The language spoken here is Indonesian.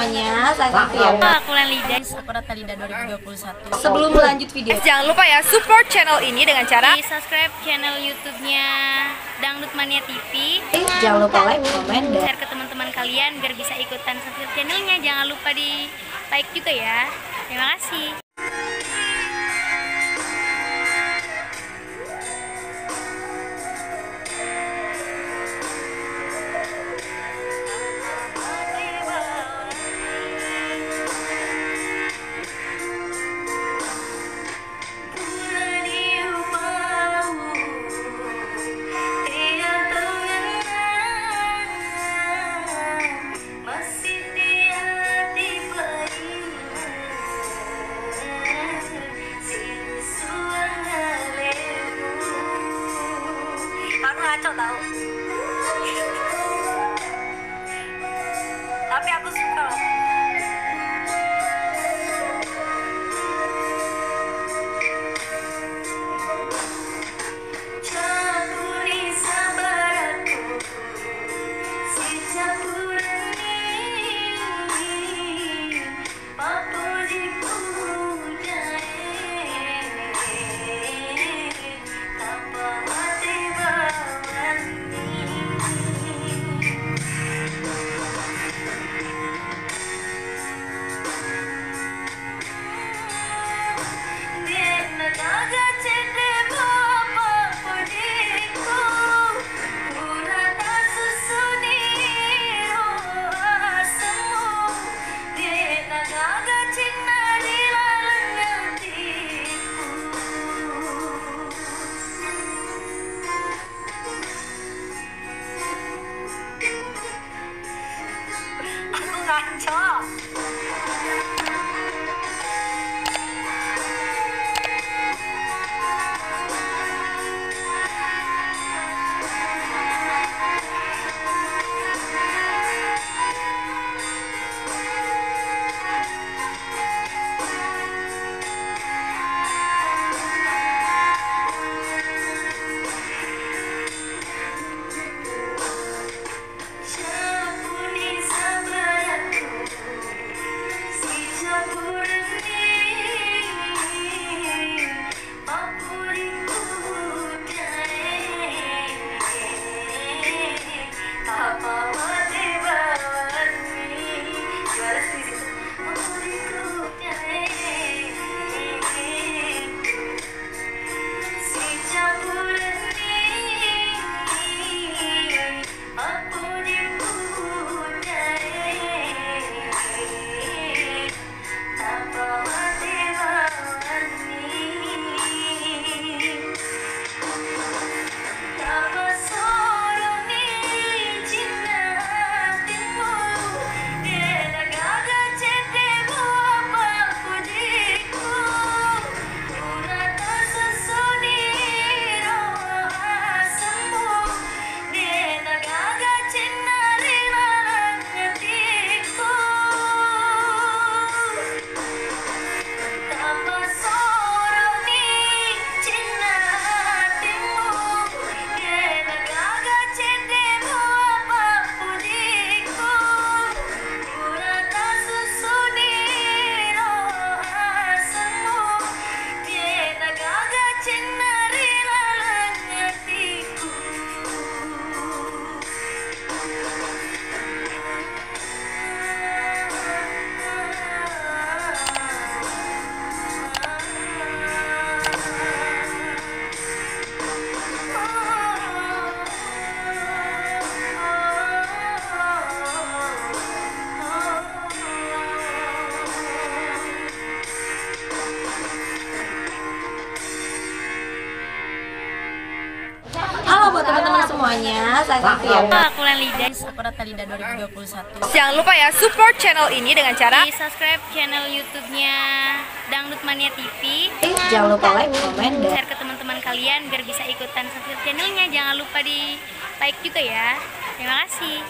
semuanya, saya Safia. Aku Lida, Sapora Talida 2021. Sebelum lanjut video, jangan lupa ya support channel ini dengan cara subscribe channel YouTube-nya Dangdut Mania TV. Jangan lupa like, komen, dan share ke teman-teman kalian biar bisa ikutan subscribe channelnya. Jangan lupa di like juga ya. Terima kasih. Ngaco tahu, tapi aku suka loh. Ngaco. buat teman-teman semuanya, saya Safia. Aku Lida, Sapora Talida 2021. Jangan lupa ya support channel ini dengan cara subscribe channel YouTube-nya Dangdut Mania TV. Jangan lupa like, komen, dan share ke teman-teman kalian biar bisa ikutan subscribe channelnya. Jangan lupa di like juga ya. Terima kasih.